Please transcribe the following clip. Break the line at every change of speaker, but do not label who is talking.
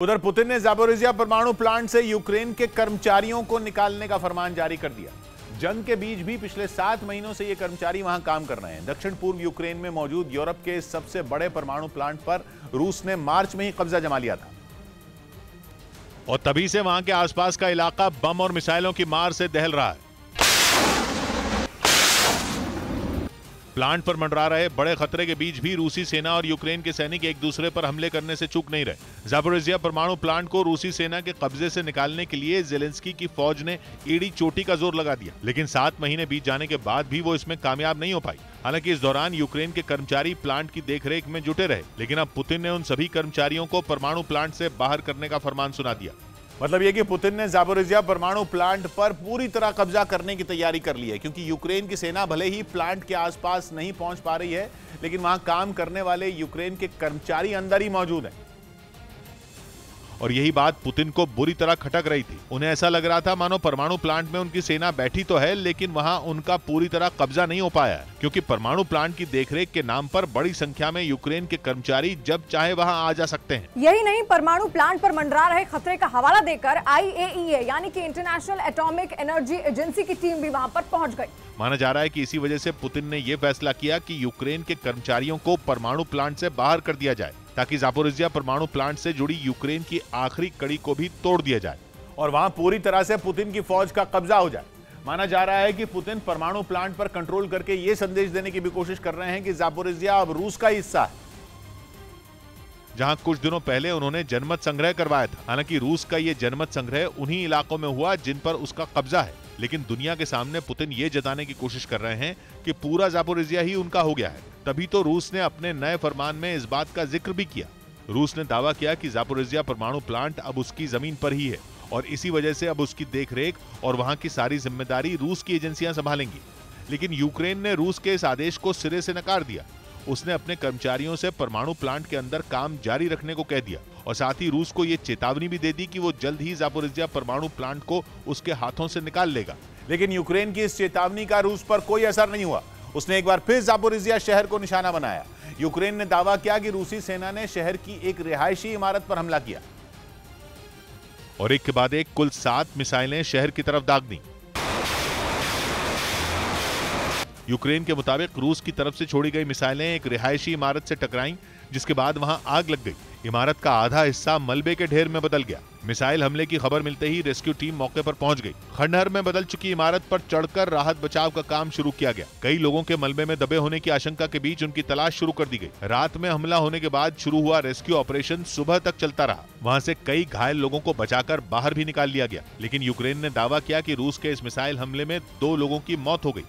उधर पुतिन ने ज़ापोरिज़िया परमाणु प्लांट से यूक्रेन के कर्मचारियों को निकालने का फरमान जारी कर दिया। जंग के बीच भी पिछले 7 महीनों से ये कर्मचारी वहां काम कर रहे हैं। दक्षिण पूर्व यूक्रेन में मौजूद यूरोप के सबसे बड़े परमाणु प्लांट पर रूस ने मार्च में ही कब्जा जमा लिया था
और तभी से वहां के आसपास का इलाका बम और मिसाइलों की मार से दहल रहा है। प्लांट पर मंडरा रहे बड़े खतरे के बीच भी रूसी सेना और यूक्रेन के सैनिक एक दूसरे पर हमले करने से चूक नहीं रहे। ज़ापोरिज़िया परमाणु प्लांट को रूसी सेना के कब्जे से निकालने के लिए ज़ेलेंस्की की फौज ने एड़ी चोटी का जोर लगा दिया, लेकिन 7 महीने बीत जाने के बाद भी वो इसमें कामयाब नहीं हो पाई। हालांकि इस दौरान यूक्रेन के कर्मचारी प्लांट की देखरेख में जुटे रहे, लेकिन अब पुतिन ने उन सभी कर्मचारियों को परमाणु प्लांट से बाहर करने का फरमान सुना दिया।
मतलब यह कि पुतिन ने ज़ापोरिज़िया परमाणु प्लांट पर पूरी तरह कब्जा करने की तैयारी कर ली है, क्योंकि यूक्रेन की सेना भले ही प्लांट के आसपास नहीं पहुंच पा रही है, लेकिन वहां काम करने वाले यूक्रेन के कर्मचारी अंदर ही मौजूद हैं।
और यही बात पुतिन को बुरी तरह खटक रही थी। उन्हें ऐसा लग रहा था मानो परमाणु प्लांट में उनकी सेना बैठी तो है, लेकिन वहां उनका पूरी तरह कब्जा नहीं हो पाया है, क्योंकि परमाणु प्लांट की देखरेख के नाम पर बड़ी संख्या में यूक्रेन के कर्मचारी जब चाहे वहां आ जा सकते हैं।
यही नहीं, परमाणु प्लांट पर मंडरा रहे खतरे का हवाला देकर IAEA यानी कि इंटरनेशनल एटॉमिक एनर्जी एजेंसी की टीम भी वहां पर पहुंच गई।
माना जा रहा है कि इसी वजह से पुतिन ने यह फैसला किया कि यूक्रेन के कर्मचारियों को परमाणु प्लांट से बाहर कर दिया जाए, ताकि ज़ापोरिज़िया परमाणु प्लांट से जुड़ी यूक्रेन की आखिरी कड़ी को भी तोड़ दिया जाए
और वहां पूरी तरह से पुतिन की फौज का कब्जा हो जाए। माना जा रहा है कि पुतिन परमाणु प्लांट पर कंट्रोल करके यह संदेश देने की भी कोशिश कर रहे हैं कि ज़ापोरिज़िया अब रूस का हिस्सा है,
जहां कुछ दिनों पहले उन्होंने जनमत संग्रह करवाया था। हालांकि रूस का यह जनमत संग्रह उन्हीं इलाकों में हुआ जिन पर उसका कब्जा है, लेकिन दुनिया के सामने पुतिन ये जताने की कोशिश कर रहे हैं कि पूरा ज़ापोरिज़िया ही उनका हो गया है। तभी तो रूस ने अपने नए फरमान में इस बात का जिक्र भी किया। रूस ने दावा किया कि ज़ापोरिज़िया परमाणु प्लांट अब उसकी जमीन पर ही है और इसी वजह से अब उसकी देखरेख और वहां की सारी जिम्मेदारी रूस की एजेंसियां संभालेंगी। लेकिन यूक्रेन ने रूस के इस आदेश को सिरे से नकार दिया। उसने अपने कर्मचारियों से परमाणु प्लांट के अंदर काम जारी रखने को कह दिया और साथ ही रूस को यह चेतावनी भी दे दी कि वो जल्द ही ज़ापोरिज़िया परमाणु प्लांट को उसके हाथों से निकाल लेगा।
लेकिन यूक्रेन की इस चेतावनी का रूस पर कोई असर नहीं हुआ। उसने एक बार फिर ज़ापोरिज़िया शहर को निशाना बनाया। यूक्रेन ने दावा किया कि रूसी सेना ने शहर की एक रिहायशी इमारत पर हमला किया
और एक के बाद एक कुल 7 मिसाइलें शहर की तरफ दाग दी। यूक्रेन के मुताबिक रूस की तरफ से छोड़ी गई मिसाइलें एक रिहायशी इमारत से टकराईं, जिसके बाद वहां आग लग गई। इमारत का आधा हिस्सा मलबे के ढेर में बदल गया। मिसाइल हमले की खबर मिलते ही रेस्क्यू टीम मौके पर पहुंच गई। खंडहर में बदल चुकी इमारत पर चढ़कर राहत बचाव का काम शुरू किया गया। कई लोगों के मलबे में दबे होने की आशंका के बीच उनकी तलाश शुरू कर दी गई। रात में हमला होने के बाद शुरू हुआ रेस्क्यू ऑपरेशन सुबह तक चलता रहा। वहां से कई घायल लोगों को बचाकर बाहर भी निकाल लिया गया, लेकिन यूक्रेन ने दावा किया कि रूस के इस मिसाइल हमले में 2 लोगों की मौत हो गई।